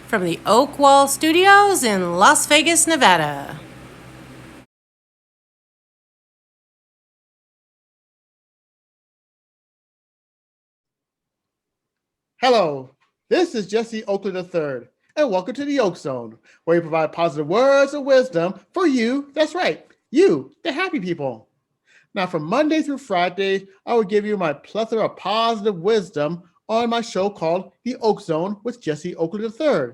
from the Oakwall Studios in Las Vegas, Nevada. Hello, this is Jesse Oakley III, and welcome to the Oak Zone, where we provide positive words of wisdom for you. That's right, you, the happy people. Now, from Monday through Friday, I will give you my plethora of positive wisdom on my show called The Oak Zone with Jesse Oakley III.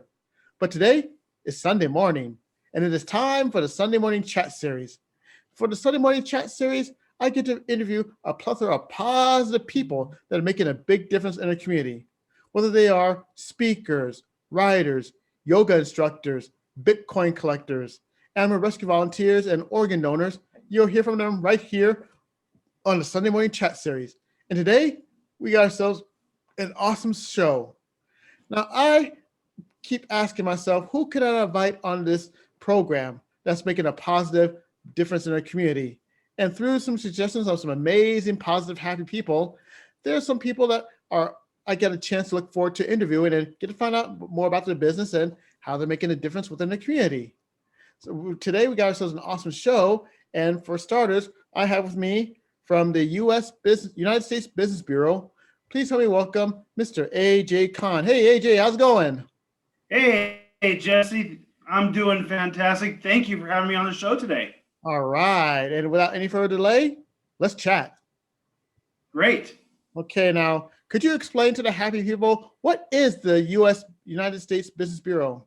But today is Sunday morning, and it is time for the Sunday morning chat series. For the Sunday morning chat series, I get to interview a plethora of positive people that are making a big difference in the community. Whether they are speakers, writers, yoga instructors, Bitcoin collectors, animal rescue volunteers, and organ donors, you'll hear from them right here on the Sunday morning chat series. And today, we got ourselves an awesome show. Now, I keep asking myself, who can I invite on this program that's making a positive difference in our community? And through some suggestions of some amazing, positive, happy people, there are some people that are I get a chance to look forward to interviewing and get to find out more about their business and how they're making a difference within the community. So today we got ourselves an awesome show. And for starters, I have with me from the United States Business Bureau. Please help me welcome Mr. AJ Kahn. Hey AJ, how's it going? Hey, Jesse. I'm doing fantastic. Thank you for having me on the show today. All right. And without any further delay, let's chat. Great. Okay, now, could you explain to the happy people what is the United States Business Bureau?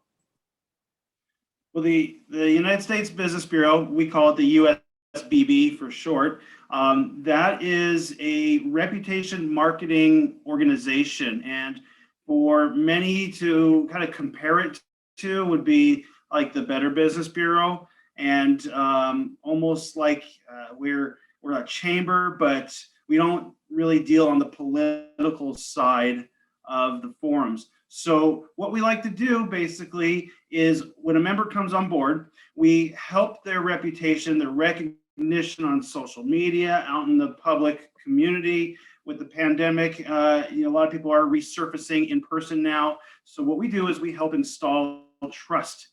Well, the United States Business Bureau, we call it the USBB for short. That is a reputation marketing organization. And for many to kind of compare it to would be like the Better Business Bureau and almost like we're a chamber, but we don't really deal on the political side of the forums. So what we like to do basically is when a member comes on board, we help their reputation, their recognition on social media, out in the public community. With the pandemic, a lot of people are resurfacing in person now. So what we do is we help install trust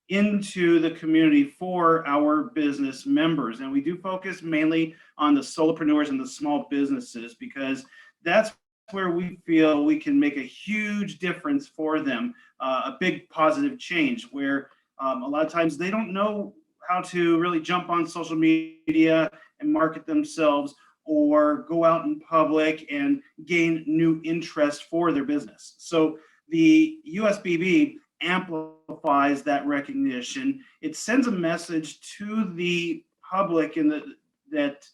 into the community for our business members. And we do focus mainly on the solopreneurs and the small businesses because that's where we feel we can make a huge difference for them, a big positive change where a lot of times they don't know how to really jump on social media and market themselves or go out in public and gain new interest for their business. So the USBB amplifies that recognition. It sends a message to the public that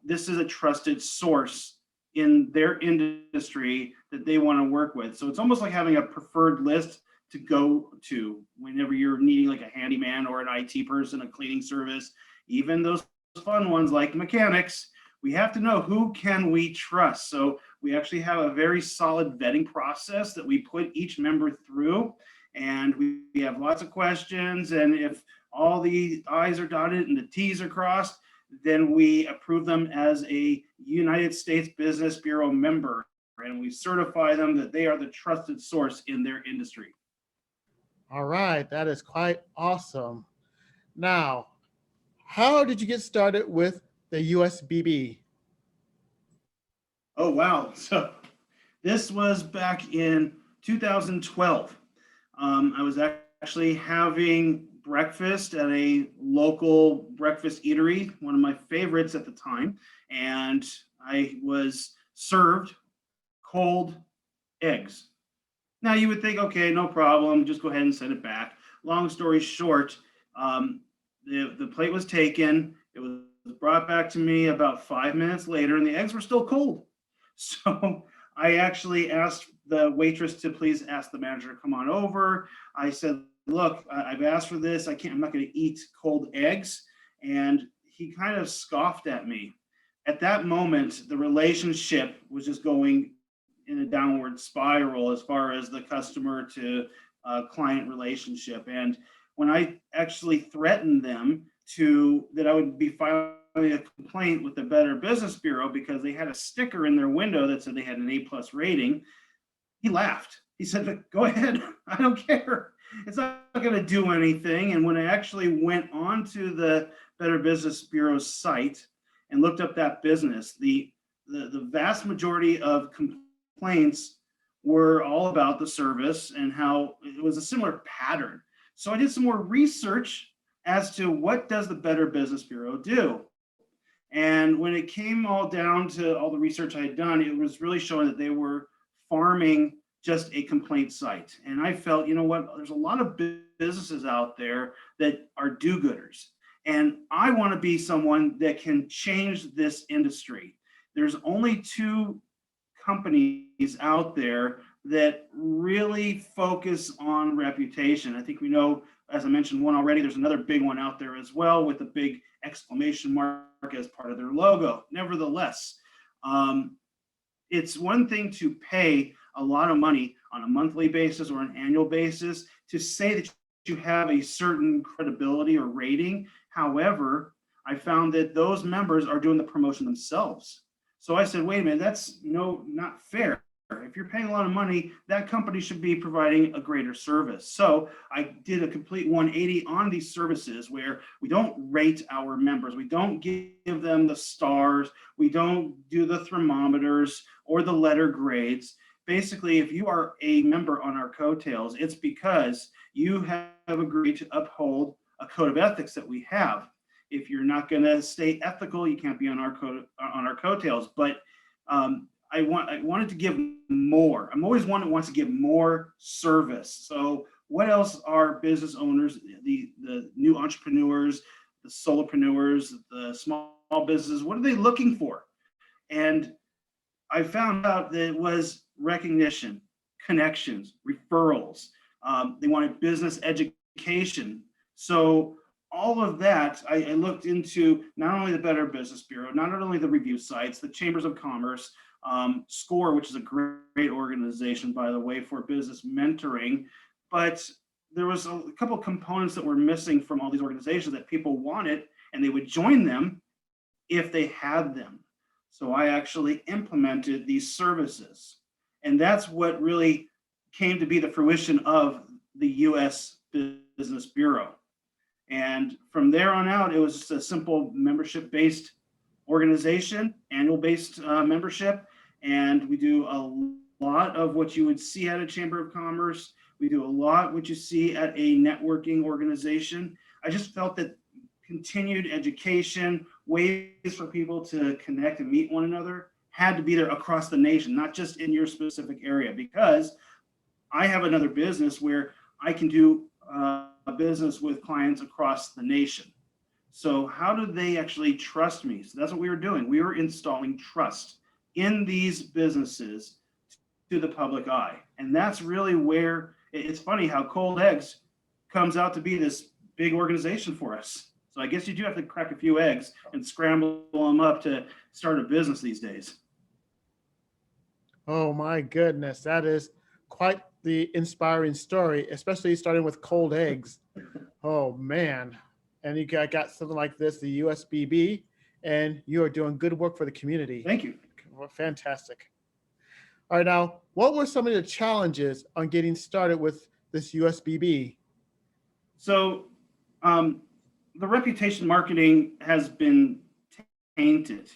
this is a trusted source in their industry that they want to work with. So it's almost like having a preferred list to go to whenever you're needing like a handyman or an IT person, a cleaning service, even those fun ones like mechanics. We have to know who can we trust. So we actually have a very solid vetting process that we put each member through. And we have lots of questions. And if all the I's are dotted and the T's are crossed, then we approve them as a United States Business Bureau member. And we certify them that they are the trusted source in their industry. All right, that is quite awesome. Now, how did you get started with the USBB? Oh, wow. So this was back in 2012. I was actually having breakfast at a local breakfast eatery, one of my favorites at the time, and I was served cold eggs. Now you would think, okay, no problem, just go ahead and send it back. Long story short, the plate was taken. It was brought back to me about 5 minutes later, and the eggs were still cold. So I actually asked the waitress to please ask the manager to come on over. I said, look, I've asked for this. I'm not going to eat cold eggs. And he kind of scoffed at me. At that moment, the relationship was just going in a downward spiral as far as the customer to client relationship. And when I actually threatened them that I would be filing a complaint with the Better Business Bureau because they had a sticker in their window that said they had an A+ rating, he laughed. He said, go ahead, I don't care. It's not going to do anything. And when I actually went onto the Better Business Bureau's site and looked up that business, the vast majority of complaints were all about the service and how it was a similar pattern. So I did some more research as to what does the Better Business Bureau do. And when it came all down to all the research I had done, it was really showing that they were farming just a complaint site. And I felt, you know what, there's a lot of businesses out there that are do-gooders. And I want to be someone that can change this industry. There's only two companies out there that really focus on reputation. I think we know, as I mentioned one already, there's another big one out there as well with a big exclamation mark as part of their logo. Nevertheless, it's one thing to pay a lot of money on a monthly basis or an annual basis to say that you have a certain credibility or rating. However, I found that those members are doing the promotion themselves. So I said, wait a minute, that's not fair. If you're paying a lot of money, that company should be providing a greater service. So I did a complete 180 on these services where we don't rate our members. We don't give them the stars. We don't do the thermometers or the letter grades. Basically, if you are a member on our coattails, it's because you have agreed to uphold a code of ethics that we have. If you're not going to stay ethical, you can't be on our coattails. But I wanted to give more. I'm always one that wants to give more service. So what else are business owners, the new entrepreneurs, the solopreneurs, the small businesses, what are they looking for? And I found out that it was recognition, connections, referrals. They wanted business education. So all of that, I looked into not only the Better Business Bureau, not only the review sites, the Chambers of Commerce, SCORE, which is a great organization, by the way, for business mentoring. But there was a couple of components that were missing from all these organizations that people wanted, and they would join them if they had them. So I actually implemented these services. And that's what really came to be the fruition of the US Business Bureau. And from there on out, it was just a simple membership-based organization, annual-based membership. And we do a lot of what you would see at a Chamber of Commerce. We do a lot what you see at a networking organization. I just felt that continued education, ways for people to connect and meet one another had to be there across the nation, not just in your specific area, because I have another business where I can do a business with clients across the nation. So how do they actually trust me? So that's what we were doing. We were installing trust in these businesses to the public eye. And that's really where it's funny how Cold Eggs comes out to be this big organization for us. So I guess you do have to crack a few eggs and scramble them up to start a business these days. Oh my goodness, that is quite the inspiring story, especially starting with cold eggs. Oh man. And you got something like this, the USBB, and you are doing good work for the community. Thank you. Well, fantastic. All right, now, what were some of the challenges on getting started with this USBB? So the reputation marketing has been tainted.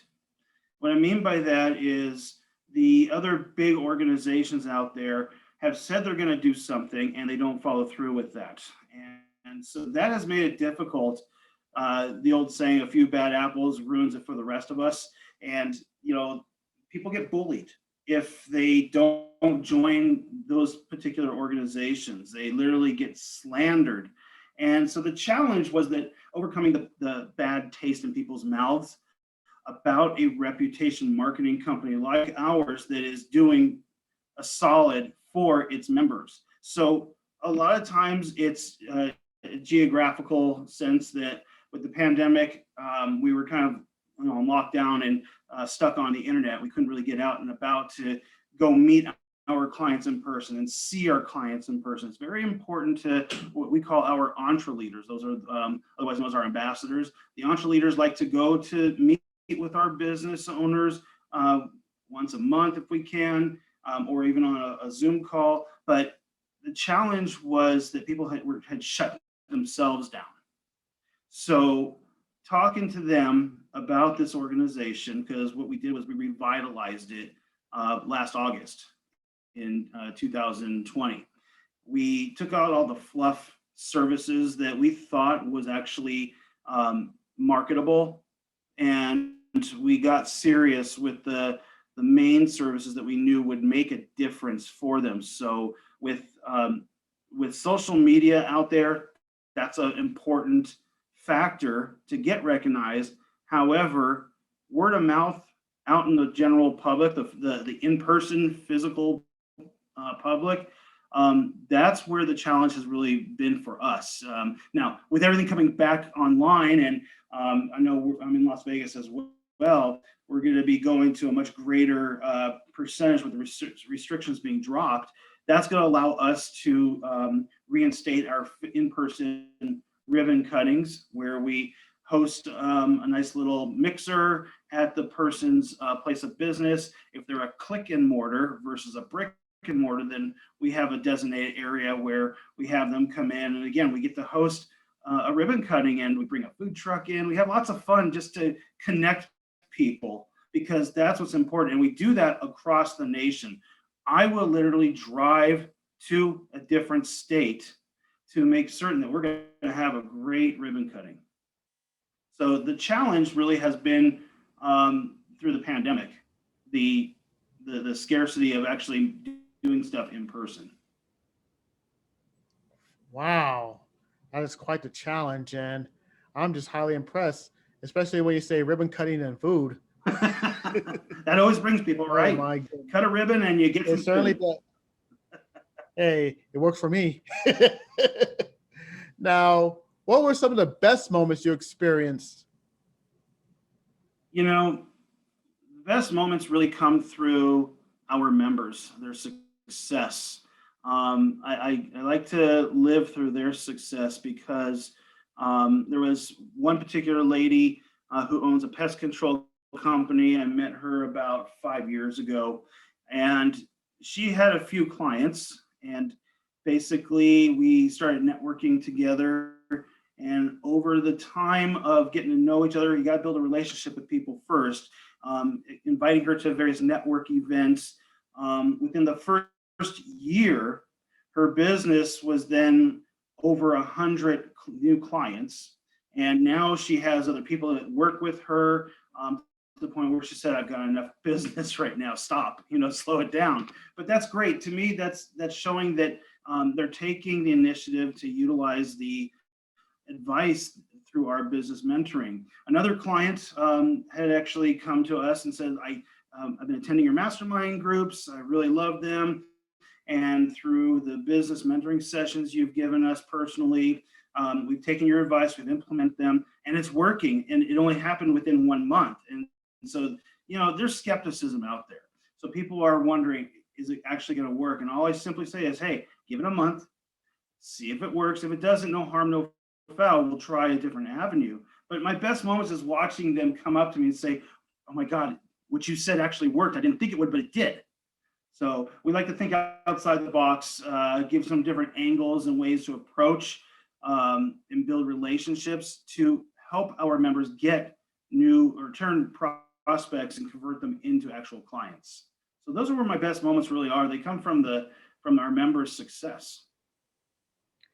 What I mean by that is the other big organizations out there have said they're going to do something and they don't follow through with that. And so that has made it difficult. The old saying, a few bad apples ruins it for the rest of us. And, people get bullied if they don't join those particular organizations. They literally get slandered. And so the challenge was that overcoming the bad taste in people's mouths about a reputation marketing company like ours that is doing a solid for its members. So a lot of times it's a geographical sense that with the pandemic, we were kind of on lockdown and stuck on the internet. We couldn't really get out and about to go meet our clients in person and see our clients in person. It's very important to what we call our entre leaders. Those are otherwise known as our ambassadors. The entre leaders like to go to meet with our business owners once a month if we can, or even on a Zoom call. But the challenge was that people had shut themselves down. So talking to them about this organization, because what we did was we revitalized it last August in 2020. We took out all the fluff services that we thought was actually marketable, and we got serious with the main services that we knew would make a difference for them. So with social media out there, that's an important factor to get recognized. However, word of mouth out in the general public, the in-person physical public, that's where the challenge has really been for us. Now, with everything coming back online, and I know I'm in Las Vegas as well, we're going to be going to a much greater percentage with the restrictions being dropped. That's going to allow us to reinstate our in-person ribbon cuttings, where we host a nice little mixer at the person's place of business. If they're a click and mortar versus a brick and mortar, then we have a designated area where we have them come in. And again, we get to host a ribbon cutting, and we bring a food truck in. We have lots of fun just to connect people, because that's what's important. And we do that across the nation. I will literally drive to a different state to make certain that we're going to have a great ribbon cutting. So the challenge really has been through the pandemic, the scarcity of actually doing stuff in person. Wow, that is quite the challenge, and I'm just highly impressed, especially when you say ribbon cutting and food. That always brings people, Oh right? my goodness. Cut a ribbon and you get some It certainly food. does. Hey, it works for me. Now, what were some of the best moments you experienced? You know, the best moments really come through our members, their success. I like to live through their success, because there was one particular lady who owns a pest control company. I met her about 5 years ago, and she had a few clients, and basically we started networking together. And over the time of getting to know each other, you got to build a relationship with people first. Inviting her to various network events. Within the first year, her business was then over 100 new clients. And now she has other people that work with her, to the point where she said, I've got enough business right now, stop, slow it down. But that's great. To me, that's showing that they're taking the initiative to utilize the advice through our business mentoring. Another client had actually come to us and said, I've been attending your mastermind groups. I really love them. And through the business mentoring sessions you've given us personally, we've taken your advice, we've implemented them, and it's working. And it only happened within 1 month. And so, there's skepticism out there. So people are wondering, is it actually going to work? And all I simply say is, hey, give it a month, see if it works. If it doesn't, no harm, no foul, we'll try a different avenue. But my best moments is watching them come up to me and say, oh my God, what you said actually worked. I didn't think it would, but it did. So we like to think outside the box, give some different angles and ways to approach and build relationships to help our members get new or return prospects and convert them into actual clients. So those are where my best moments really are. They come from our members' success.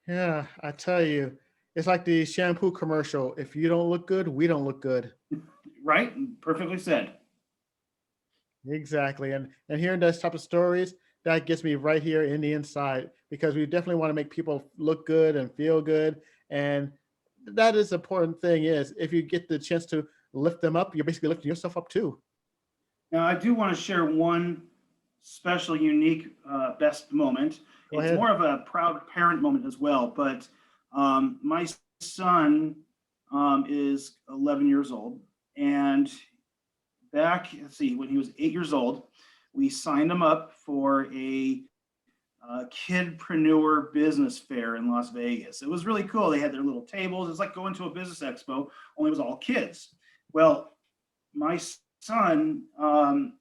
Yeah, I tell you, it's like the shampoo commercial. If you don't look good, we don't look good. Right? Perfectly said. Exactly. And hearing those type of stories, that gets me right here in the inside, because we definitely want to make people look good and feel good. And that is the important thing, is if you get the chance to lift them up, you're basically lifting yourself up too. Now, I do want to share one special, unique best moment. Go It's ahead. more of a proud parent moment as well, but my son is 11 years old, and when he was 8 years old, we signed him up for a kidpreneur business fair in Las Vegas. It was really cool. They had their little tables. It's like going to a business expo, only it was all kids. Well, my son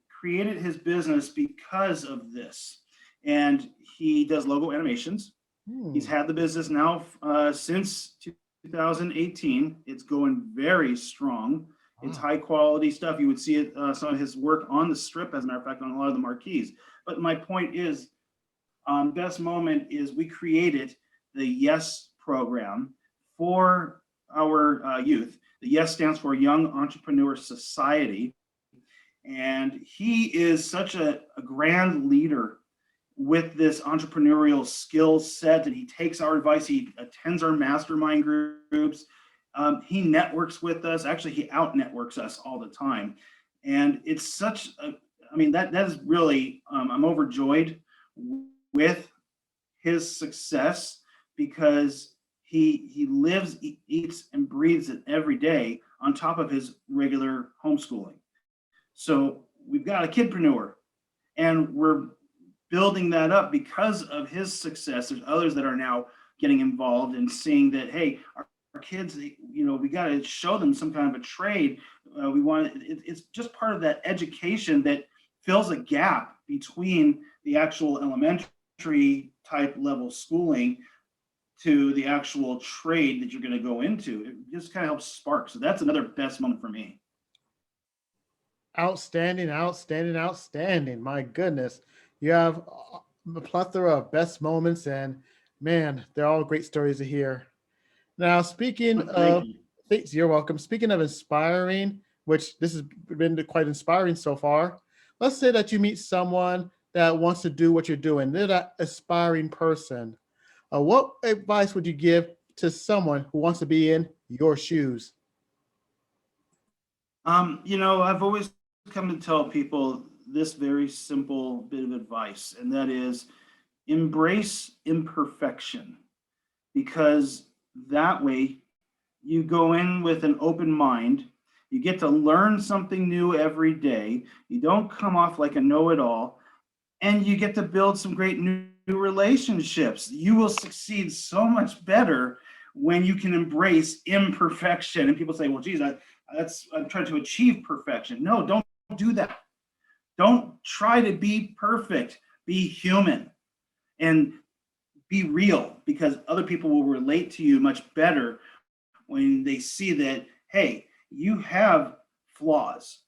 created his business because of this. and he does logo animations. He's Hmm. had the business now since 2018. It's going very strong. It's Wow. high quality stuff. You would see it, some of his work on the strip, as a matter of fact, on a lot of the marquees. But my point is, best moment is we created the YES program for our youth. The YES stands for Young Entrepreneur Society. And he is such a grand leader with this entrepreneurial skill set, and he takes our advice. He attends our mastermind groups. He networks with us. Actually, he out networks us all the time. And it's such a, I mean, that is really, I'm overjoyed with his success because he lives, eats, and breathes it every day on top of his regular homeschooling. So we've got a kidpreneur, and we're building that up because of his success. There's others that are now getting involved and seeing that, hey, our kids, we got to show them some kind of a trade. We want it's just part of that education that fills a gap between the actual elementary type level schooling to the actual trade that you're going to go into. It just kind of helps spark. So that's another best moment for me. Outstanding, outstanding, outstanding. My goodness. You have a plethora of best moments, and man, they're all great stories to hear. Now, speaking Thank of, you. thanks, you're welcome. Speaking of inspiring, which this has been quite inspiring so far, let's say that you meet someone that wants to do what you're doing. They're that aspiring person. What advice would you give to someone who wants to be in your shoes? I've always come to tell people this very simple bit of advice, and that is embrace imperfection, because that way you go in with an open mind. You get to learn something new every day. You don't come off like a know it all, and you get to build some great new relationships. You will succeed so much better when you can embrace imperfection. And people say, well, geez, I'm trying to achieve perfection. No, don't do that. Don't try to be perfect. Be human and be real, because other people will relate to you much better when they see that, hey, you have flaws.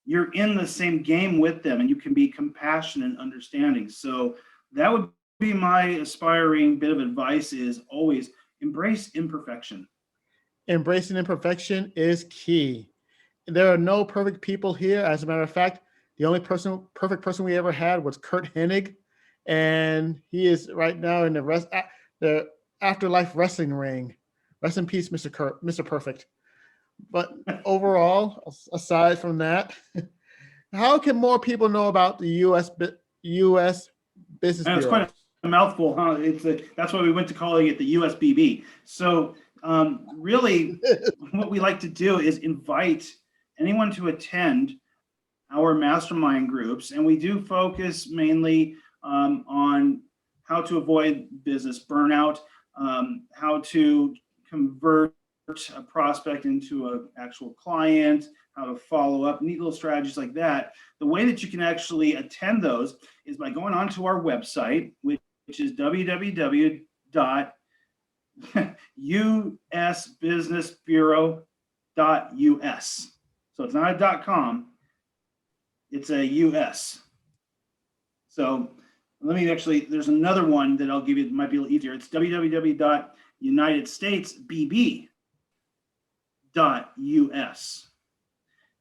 You're in the same game with them, and you can be compassionate and understanding. So that would be my aspiring bit of advice, is always embrace imperfection. Embracing imperfection is key. There are no perfect people here. As a matter of fact, the only perfect person we ever had was Kurt Hennig, and he is right now in the afterlife wrestling ring. Rest in peace, Mr. Perfect. But overall, aside from that, how can more people know about the U.S. Business And it's Bureau? quite a mouthful, huh? That's why we went to calling it the USBB. So really, what we like to do is invite anyone to attend our mastermind groups, and we do focus mainly on how to avoid business burnout, how to convert a prospect into an actual client, how to follow up, neat little strategies like that. The way that you can actually attend those is by going onto our website, which is www.usbusinessbureau.us. So it's not a .com, it's a US. So let me actually, there's another one that I'll give you that might be a little easier. It's www.unitedstatesbb.us.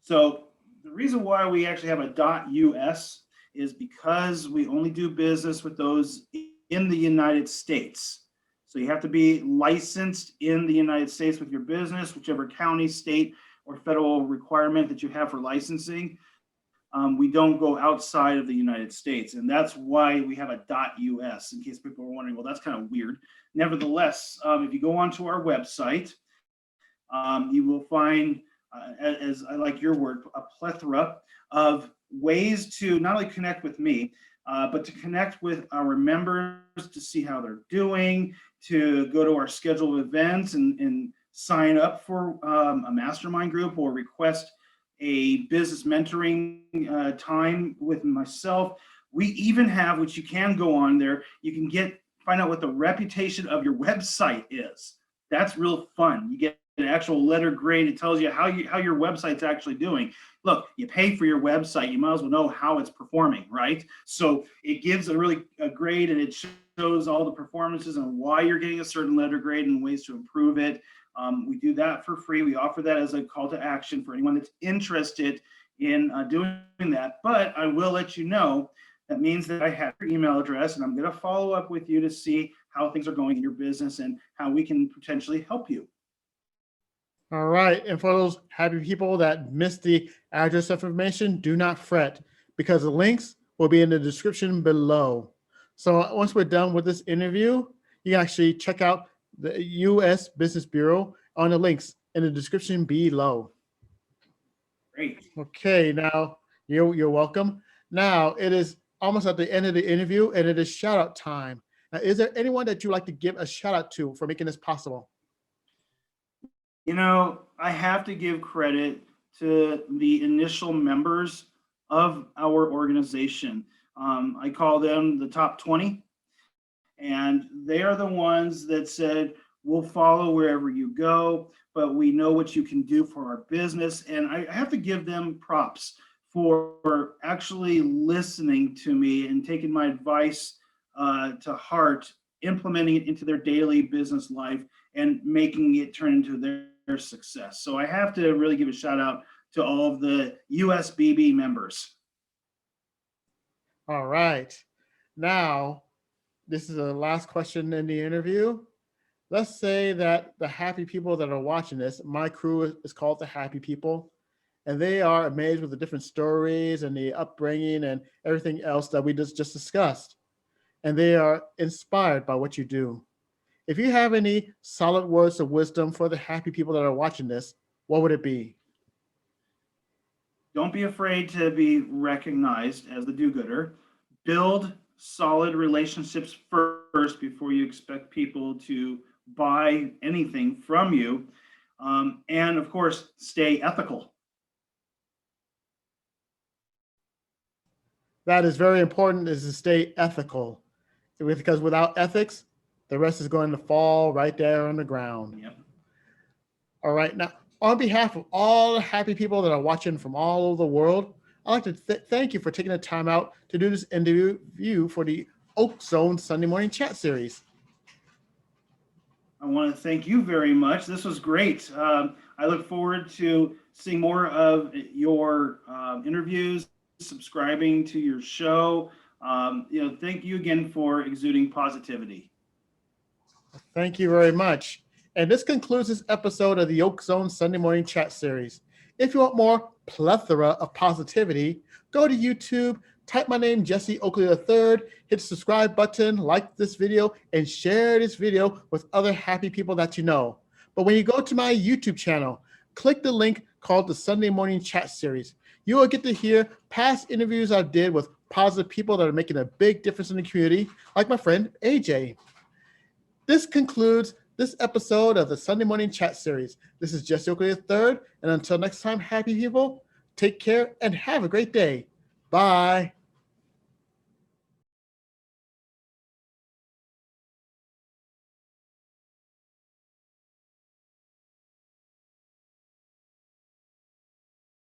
So the reason why we actually have a .us is because we only do business with those in the United States. So you have to be licensed in the United States with your business, whichever county, state, or federal requirement that you have for licensing. We don't go outside of the United States, and that's why we have a .us, in case people are wondering, well, that's kind of weird. Nevertheless, if you go onto our website, you will find, as I like your word, a plethora of ways to not only connect with me, but to connect with our members, to see how they're doing, to go to our scheduled events and sign up for a mastermind group, or request a business mentoring time with myself. We even have, which you can go on there, you can find out what the reputation of your website is. That's real fun. You get an actual letter grade. It tells you how your website's actually doing. Look, you pay for your website, you might as well know how it's performing, right? So it gives a grade, and it shows all the performances and why you're getting a certain letter grade and ways to improve it. We do that for free. We offer that as a call to action for anyone that's interested in doing that. But I will let you know, that means that I have your email address, and I'm going to follow up with you to see how things are going in your business and how we can potentially help you. All right. And for those happy people that missed the address information, do not fret, because the links will be in the description below. So once we're done with this interview, you can actually check out the U.S. Business Bureau on the links in the description below. Great. Okay, now you're welcome. Now it is almost at the end of the interview, and it is shout out time. Now, is there anyone that you'd like to give a shout out to for making this possible? I have to give credit to the initial members of our organization. I call them the top 20, and they are the ones that said, we'll follow wherever you go, but we know what you can do for our business. And I have to give them props for actually listening to me and taking my advice to heart, implementing it into their daily business life, and making it turn into their success. So I have to really give a shout out to all of the USBB members. All right. Now, this is the last question in the interview. Let's say that the happy people that are watching this, my crew is called the Happy People, and they are amazed with the different stories and the upbringing and everything else that we just discussed. And they are inspired by what you do. If you have any solid words of wisdom for the happy people that are watching this, what would it be? Don't be afraid to be recognized as the do-gooder. Build solid relationships first before you expect people to buy anything from you. And of course, stay ethical. That is very important, is to stay ethical, because without ethics, the rest is going to fall right there on the ground. Yep. All right. Now, on behalf of all the happy people that are watching from all over the world, I'd like to thank you for taking the time out to do this interview for the Oak Zone Sunday Morning Chat Series. I want to thank you very much. This was great. I look forward to seeing more of your interviews, subscribing to your show. Thank you again for exuding positivity. Thank you very much. And this concludes this episode of the Oak Zone Sunday Morning Chat Series. If you want more plethora of positivity, go to YouTube, type my name, Jesse Oakley III, hit the subscribe button, like this video, and share this video with other happy people that you know. But when you go to my YouTube channel, click the link called the Sunday Morning Chat Series. You will get to hear past interviews I did with positive people that are making a big difference in the community, like my friend AJ. This concludes this episode of the Sunday Morning Chat Series. This is Jesse Oakley III, and until next time, happy people, take care and have a great day. Bye.